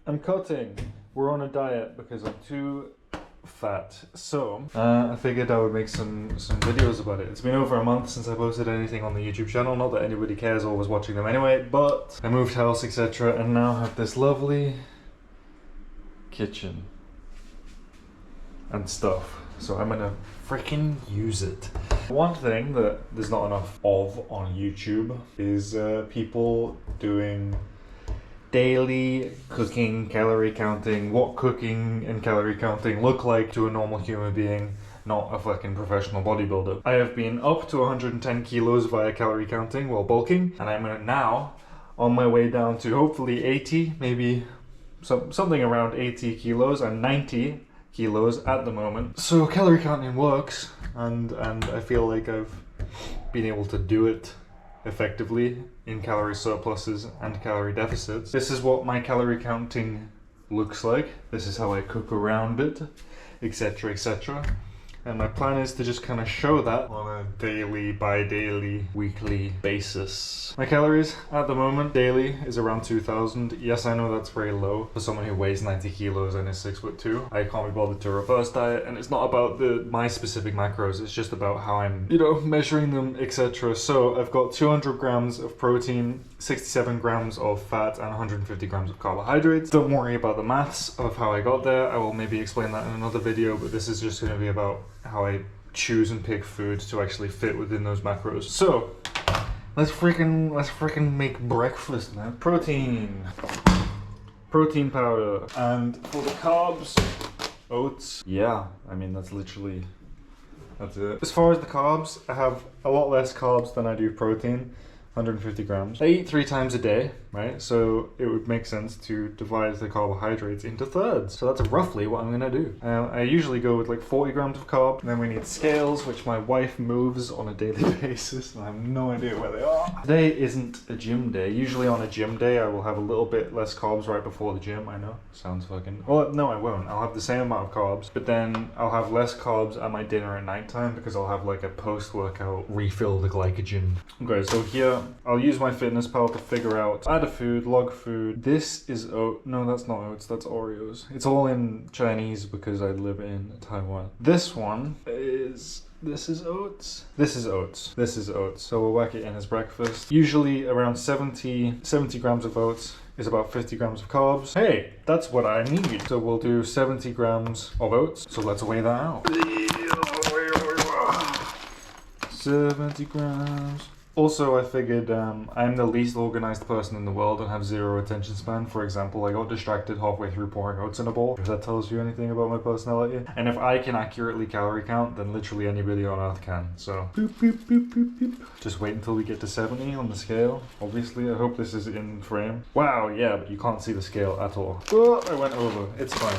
I'm cutting. We're on a diet because I'm too fat. So, I figured I would make some videos about it. It's been over a month since I posted anything on the YouTube channel. Not that anybody cares or was watching them anyway, but I moved house, etc. and now have this lovely kitchen and stuff. So I'm gonna freaking use it. One thing that there's not enough of on YouTube is people doing daily cooking, calorie counting, what cooking and calorie counting look like to a normal human being, not a fucking professional bodybuilder. I have been up to 110 kilos via calorie counting while bulking, and I'm now on my way down to hopefully 80, maybe something around 80 kilos. I'm 90 kilos at the moment. So calorie counting works, and I feel like I've been able to do it effectively in calorie surpluses and calorie deficits. This is what my calorie counting looks like. This is how I cook around it, etc, etc. And my plan is to just kind of show that on a daily, bi-daily, weekly basis. My calories at the moment, daily, is around 2,000. Yes, I know that's very low for someone who weighs 90 kilos and is 6'2". I can't be bothered to reverse diet, and it's not about my specific macros, it's just about how I'm, measuring them, etc. So I've got 200 grams of protein, 67 grams of fat, and 150 grams of carbohydrates. Don't worry about the maths of how I got there. I will maybe explain that in another video, but this is just going to be about how I choose and pick food to actually fit within those macros. So let's freaking make breakfast, man. Protein powder, and for the carbs, oats. Yeah, I mean that's it. As far as the carbs, I have a lot less carbs than I do protein. 150 grams. I eat 3 times a day, right? So it would make sense to divide the carbohydrates into thirds. So that's roughly what I'm gonna do. I usually go with like 40 grams of carb, and then we need scales, which my wife moves on a daily basis, and I have no idea where they are. Today isn't a gym day. Usually on a gym day, I will have a little bit less carbs right before the gym. I know, sounds fucking... Well, no, I won't. I'll have the same amount of carbs, but then I'll have less carbs at my dinner at nighttime because I'll have like a post-workout refill the glycogen. Okay, so here, I'll use my fitness pal to figure out add a food, log food. This is no, that's not oats, that's Oreos. It's all in Chinese because I live in Taiwan. This one is... This is oats. This is oats. This is oats. So we'll whack it in as breakfast. Usually around 70 grams of oats is about 50 grams of carbs. Hey, that's what I need. So we'll do 70 grams of oats. So let's weigh that out. 70 grams. Also, I figured I'm the least organized person in the world and have zero attention span. For example, I got distracted halfway through pouring oats in a bowl, if that tells you anything about my personality. And if I can accurately calorie count, then literally anybody on earth can. So, boop, boop, boop, boop, boop. Just wait until we get to 70 on the scale. Obviously, I hope this is in frame. Wow, yeah, but you can't see the scale at all. Oh, I went over. It's fine.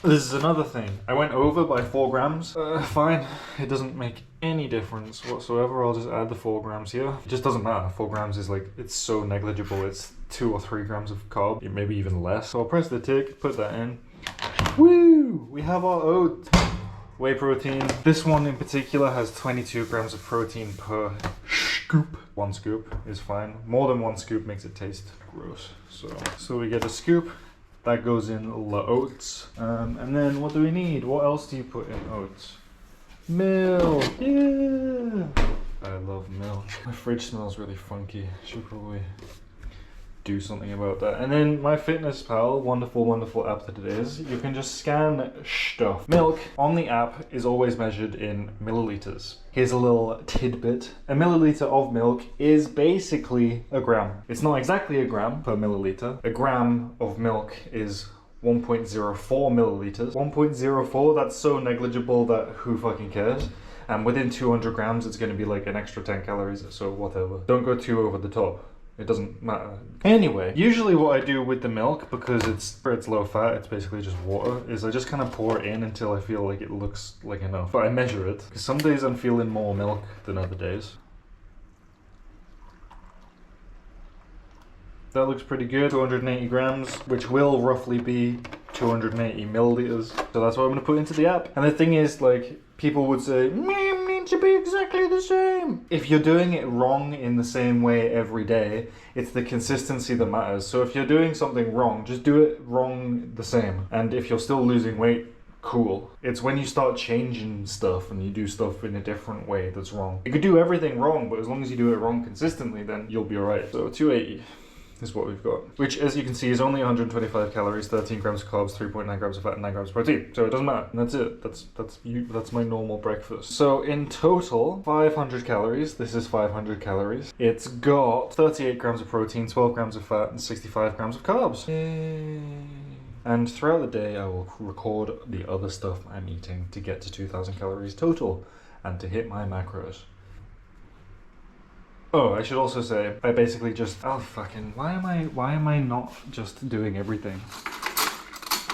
This is another thing. I went over by 4 grams. Fine. It doesn't make any difference whatsoever. I'll just add the 4 grams here. It just doesn't matter. 4 grams is like, it's so negligible. It's 2 or 3 grams of carb, maybe even less. So I'll press the tick, put that in. Woo! We have our oats. Whey protein. This one in particular has 22 grams of protein per scoop. 1 scoop is fine. More than 1 scoop makes it taste gross. So we get a scoop. That goes in the oats. And then what do we need? What else do you put in oats? Milk! Yeah! I love milk. My fridge smells really funky. Should probably do something about that. And then my fitness pal, wonderful app that it is, you can just scan stuff. Milk on the app is always measured in milliliters. Here's a little tidbit. A milliliter of milk is basically a gram. It's not exactly a gram per milliliter. A gram of milk is 1.04 milliliters. 1.04, that's so negligible that who fucking cares? And within 200 grams, it's gonna be like an extra 10 calories, so whatever. Don't go too over the top. It doesn't matter. Anyway, usually what I do with the milk, because it's low fat, it's basically just water, is I just kind of pour it in until I feel like it looks like enough. But I measure it, because some days I'm feeling more milk than other days. That looks pretty good. 280 grams, which will roughly be 280 milliliters. So that's what I'm gonna put into the app. And the thing is, like, people would say, protein should be exactly the same. If you're doing it wrong in the same way every day, it's the consistency that matters. So if you're doing something wrong, just do it wrong the same. And if you're still losing weight, cool. It's when you start changing stuff and you do stuff in a different way that's wrong. You could do everything wrong, but as long as you do it wrong consistently, then you'll be alright. So 280 is what we've got, which, as you can see, is only 125 calories, 13 grams of carbs, 3.9 grams of fat, and 9 grams of protein. So it doesn't matter. And that's it. That's my normal breakfast. So in total, 500 calories. This is 500 calories. It's got 38 grams of protein, 12 grams of fat, and 65 grams of carbs. Yay. And throughout the day, I will record the other stuff I'm eating to get to 2,000 calories total and to hit my macros. Oh, I should also say, I basically just, why am I not just doing everything?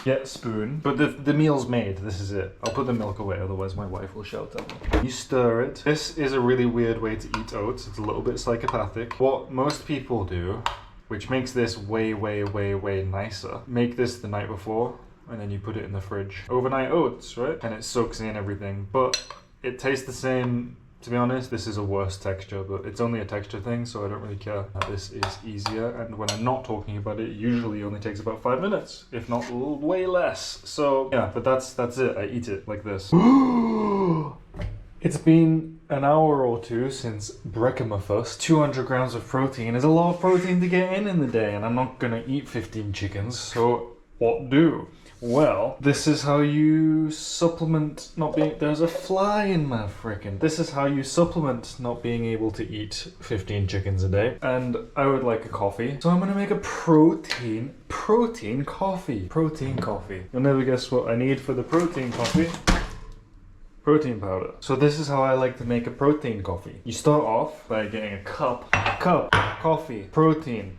Get spoon. But the meal's made, this is it. I'll put the milk away, otherwise my wife will shout at me. You stir it. This is a really weird way to eat oats. It's a little bit psychopathic. What most people do, which makes this way, way, way, way nicer, make this the night before, and then you put it in the fridge. Overnight oats, right? And it soaks in everything, but it tastes the same. To be honest, this is a worse texture, but it's only a texture thing, so I don't really care. This is easier, and when I'm not talking about it, it usually only takes about 5 minutes, if not way less. So yeah, but that's it. I eat it like this. It's been an hour or two since breakfast. 200 grams of protein is a lot of protein to get in the day, and I'm not gonna eat 15 chickens, so what do? Well, this is how you supplement not being... There's a fly in my frickin'. This is how you supplement not being able to eat 15 chickens a day. And I would like a coffee. So I'm gonna make a protein coffee. Protein coffee. You'll never guess what I need for the protein coffee. Protein powder. So this is how I like to make a protein coffee. You start off by getting a cup, coffee, protein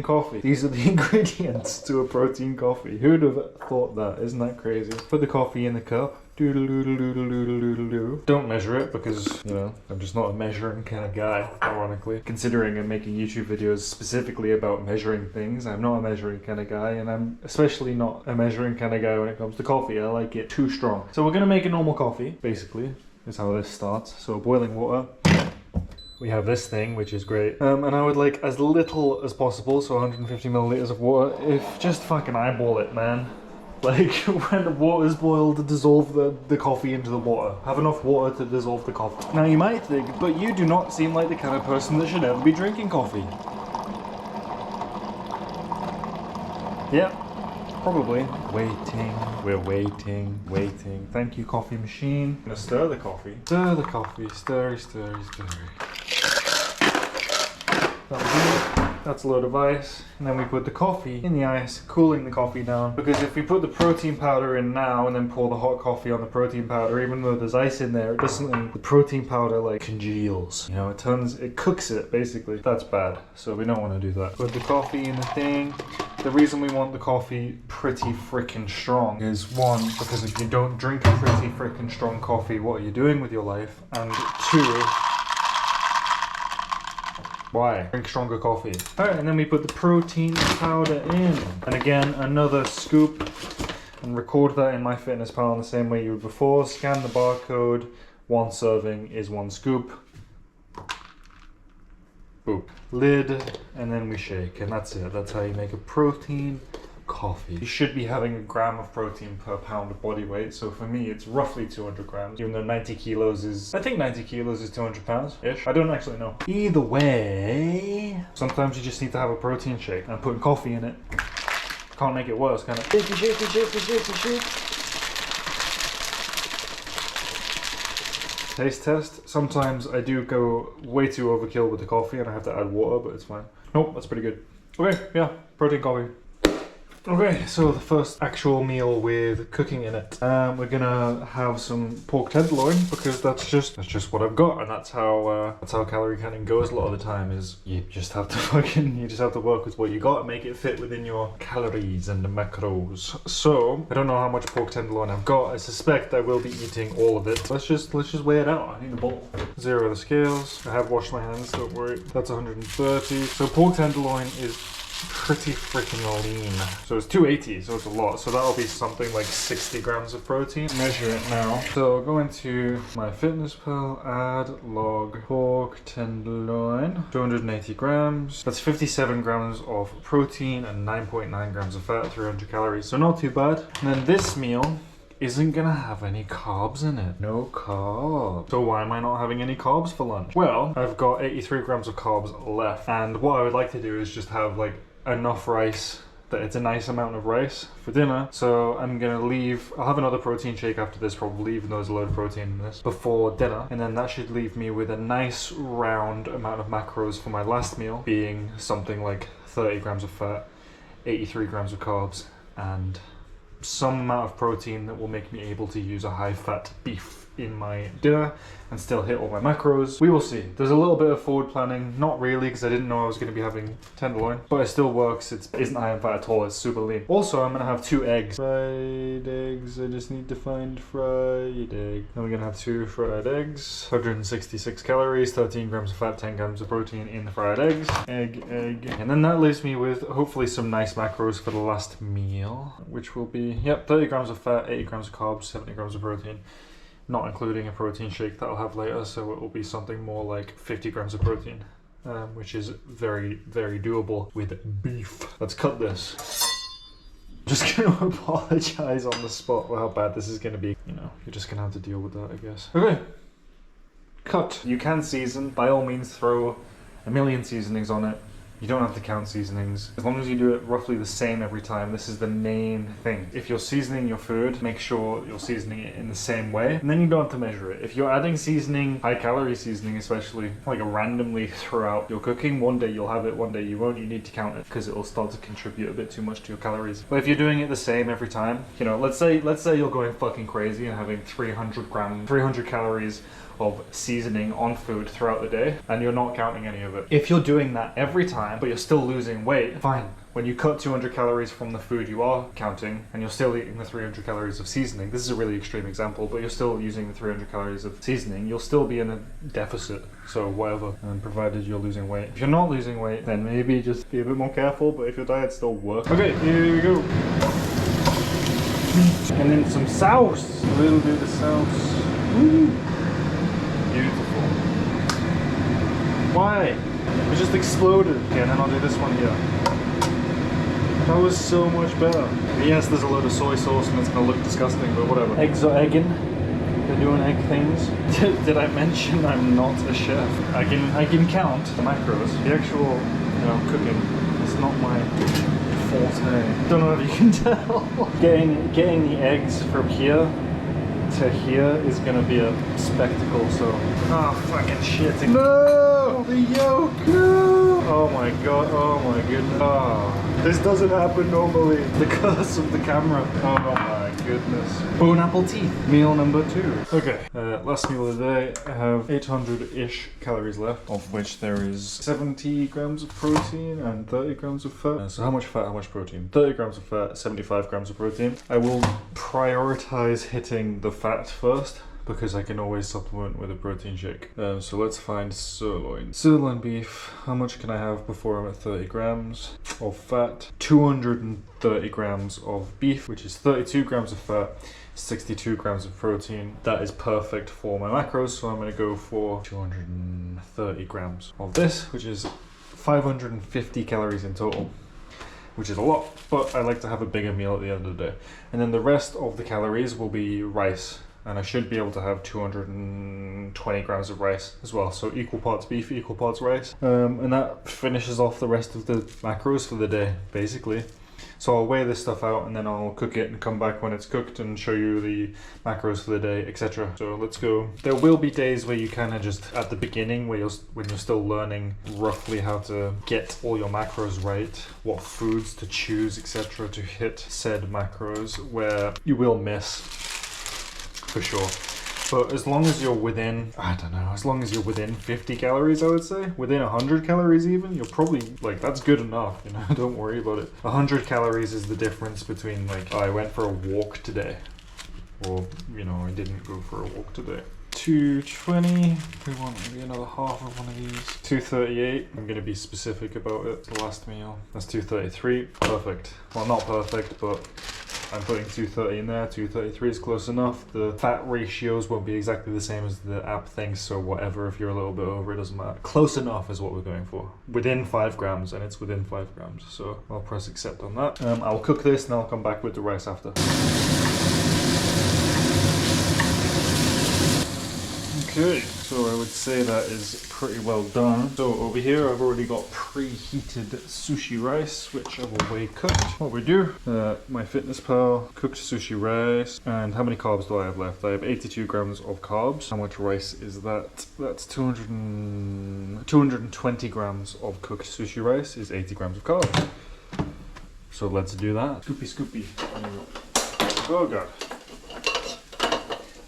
coffee. These are the ingredients to a protein coffee. Who'd have thought that? Isn't that crazy? Put the coffee in the cup. Doodle-doodle-doodle-doodle-doodle-doo. Don't measure it because, you know, I'm just not a measuring kind of guy, ironically. Considering I'm making YouTube videos specifically about measuring things, I'm not a measuring kind of guy, and I'm especially not a measuring kind of guy when it comes to coffee. I like it too strong. So we're gonna make a normal coffee, basically, is how this starts. So boiling water. We have this thing, which is great. And I would like as little as possible, so 150 milliliters of water. If just fucking eyeball it, man. Like, when the water's boiled, dissolve the coffee into the water. Have enough water to dissolve the coffee. Now you might think, but you do not seem like the kind of person that should ever be drinking coffee. Yeah, probably. We're waiting. Thank you, coffee machine. I'm gonna stir the coffee. Stir the coffee, stirry. That's a load of ice, and then we put the coffee in the ice, cooling the coffee down. Because if we put the protein powder in now and then pour the hot coffee on the protein powder, even though there's ice in there, it doesn't. The protein powder like congeals. You know, it cooks it basically. That's bad, so we don't want to do that. Put the coffee in the thing. The reason we want the coffee pretty freaking strong is one, because if you don't drink a pretty freaking strong coffee, what are you doing with your life? And two, why? Drink stronger coffee. Alright, and then we put the protein powder in. And again, another scoop. And record that in MyFitnessPal in the same way you would before. Scan the barcode. 1 serving is 1 scoop. Boop. Lid, and then we shake. And that's it. That's how you make a protein coffee. You should be having a gram of protein per pound of body weight, so for me it's roughly 200 grams, even though 90 kilos is, I think 90 kilos is 200 pounds-ish. I don't actually know. Either way, sometimes you just need to have a protein shake, and putting coffee in it can't make it worse, can it? Shake. Taste test. Sometimes I do go way too overkill with the coffee and I have to add water, but it's fine. Nope, that's pretty good. Okay, yeah, protein coffee. Okay, so the first actual meal with cooking in it. We're gonna have some pork tenderloin because that's just what I've got, and that's how calorie counting goes a lot of the time. Is you just have to work with what you got and make it fit within your calories and the macros. So I don't know how much pork tenderloin I've got. I suspect I will be eating all of it. Let's just weigh it out. I need a bowl. Zero the scales. I have washed my hands. Don't worry. That's 130. So pork tenderloin is pretty freaking lean. So it's 280, so it's a lot. So that'll be something like 60 grams of protein. Measure it now. So go into my fitness pal, add log pork tenderloin, 280 grams. That's 57 grams of protein and 9.9 grams of fat, 300 calories. So not too bad. And then this meal isn't gonna have any carbs in it. No carbs. So why am I not having any carbs for lunch? Well, I've got 83 grams of carbs left. And what I would like to do is just have like enough rice that it's a nice amount of rice for dinner. So I'm gonna I'll have another protein shake after this probably, even though there's a load of protein in this, before dinner. And then that should leave me with a nice round amount of macros for my last meal, being something like 30 grams of fat, 83 grams of carbs, and some amount of protein that will make me able to use a high fat beef in my dinner and still hit all my macros. We will see. There's a little bit of forward planning, not really, because I didn't know I was going to be having tenderloin, but it still works. It isn't high in fat at all. It's super lean. Also, I'm going to have 2 eggs. Fried eggs. I just need to find fried egg. Then we're going to have 2 fried eggs. 166 calories, 13 grams of fat, 10 grams of protein in the fried eggs. Egg. And then that leaves me with hopefully some nice macros for the last meal, which will be, 30 grams of fat, 80 grams of carbs, 70 grams of protein. Not including a protein shake that I'll have later, so it will be something more like 50 grams of protein, which is very, very doable with beef. Let's cut this. Just gonna apologize on the spot for how bad this is gonna be. You know, you're just gonna have to deal with that, I guess. Okay, cut. You can season. By all means, throw a million seasonings on it. You don't have to count seasonings. As long as you do it roughly the same every time, this is the main thing. If you're seasoning your food, make sure you're seasoning it in the same way, and then you don't have to measure it. If you're adding seasoning, high calorie seasoning especially, like randomly throughout your cooking, one day you'll have it, one day you won't, you need to count it because it will start to contribute a bit too much to your calories. But if you're doing it the same every time, you know, let's say you're going fucking crazy and having 300 calories of seasoning on food throughout the day, and you're not counting any of it. If you're doing that every time, but you're still losing weight, fine. When you cut 200 calories from the food you are counting, and you're still eating the 300 calories of seasoning, this is a really extreme example, but you're still using the 300 calories of seasoning, you'll still be in a deficit, so whatever, provided you're losing weight. If you're not losing weight, then maybe just be a bit more careful, but if your diet still works. Okay, here we go. And then some sauce. A little bit of sauce. Woo. Beautiful. Why? It just exploded. Okay, and then I'll do this one here. That was so much better. Yes, there's a load of soy sauce and it's gonna look disgusting, but whatever. Eggs are egging. They're doing egg things. Did I mention I'm not a chef? I can count the macros. The actual, cooking is not my forte. Don't know if you can tell. Getting the eggs from here to here is gonna be a spectacle, so. Oh, fucking shit. No! The yolk! No! Oh my god, oh my goodness. Oh, this doesn't happen normally. The curse of the camera. Oh my goodness. Bone apple teeth. Meal number 2. Okay, last meal of the day. I have 800-ish calories left, of which there is 70 grams of protein and 30 grams of fat. So how much fat, how much protein? 30 grams of fat, 75 grams of protein. I will prioritize hitting the fat first, because I can always supplement with a protein shake. So let's find sirloin. Sirloin beef, how much can I have before I'm at 30 grams of fat? 230 grams of beef, which is 32 grams of fat, 62 grams of protein. That is perfect for my macros, so I'm gonna go for 230 grams of this, which is 550 calories in total, which is a lot, but I like to have a bigger meal at the end of the day. And then the rest of the calories will be rice. And I should be able to have 220 grams of rice as well. So equal parts beef, equal parts rice. And that finishes off the rest of the macros for the day, basically. So I'll weigh this stuff out and then I'll cook it and come back when it's cooked and show you the macros for the day, etc. So let's go. There will be days where you kind of just, at the beginning, when you're still learning roughly how to get all your macros right, what foods to choose, etc. to hit said macros, where you will miss. For sure. But as long as you're within, as long as you're within 50 calories, I would say, within 100 calories even, you're probably, that's good enough, don't worry about it. 100 calories is the difference between, I went for a walk today, or, I didn't go for a walk today. 220. We want maybe another half of one of these. 238. I'm gonna be specific about it. The last meal. That's 233. Perfect. Well, not perfect, but I'm putting 230 in there. 233 is close enough. The fat ratios won't be exactly the same as the app thinks, so whatever, if you're a little bit over, it doesn't matter. Close enough is what we're going for. Within 5 grams, and it's within 5 grams. So I'll press accept on that. I'll cook this and I'll come back with the rice after. Okay, so I would say that is pretty well done. So over here I've already got preheated sushi rice, which I will weigh cooked. What we do, MyFitnessPal, cooked sushi rice. And how many carbs do I have left? I have 82 grams of carbs. How much rice is that? That's 220 grams of cooked sushi rice is 80 grams of carbs. So let's do that. Scoopy. Oh god.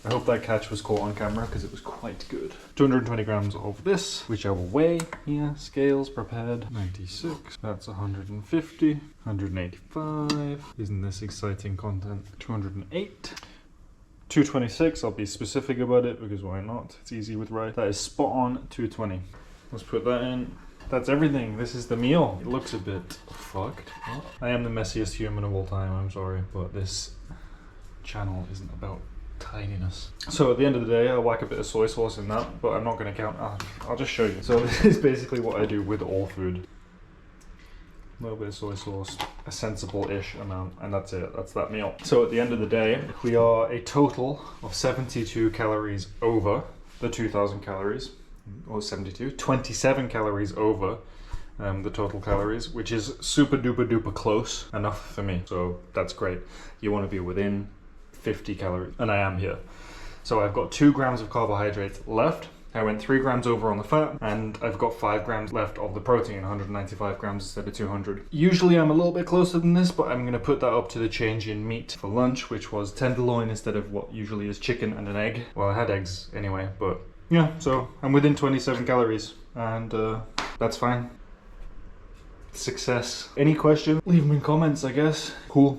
I hope that catch was caught on camera because it was quite good. 220 grams of this, which I will weigh here. Scales prepared. 96. That's 150. 185. Isn't this exciting content? 208. 226. I'll be specific about it because why not? It's easy with rice. That is spot on 220. Let's put that in. That's everything. This is the meal. It looks a bit fucked. I am the messiest human of all time. I'm sorry, but this channel isn't about tininess. So at the end of the day, I'll whack a bit of soy sauce in that, but I'm not going to count. I'll just show you. So this is basically what I do with all food. A little bit of soy sauce, a sensible-ish amount, and that's it. That's that meal. So at the end of the day, we are a total of 72 calories over the 2,000 calories, or 72, 27 calories over the total calories, which is super duper duper close enough for me. So that's great. You want to be within 50 calories, and I am here. So I've got 2 grams of carbohydrates left. I went 3 grams over on the fat, and I've got 5 grams left of the protein, 195 grams instead of 200. Usually I'm a little bit closer than this, but I'm gonna put that up to the change in meat for lunch, which was tenderloin instead of what usually is chicken and an egg. Well, I had eggs anyway, but yeah, so I'm within 27 calories, and that's fine. Success. Any questions? Leave them in comments, I guess. Cool.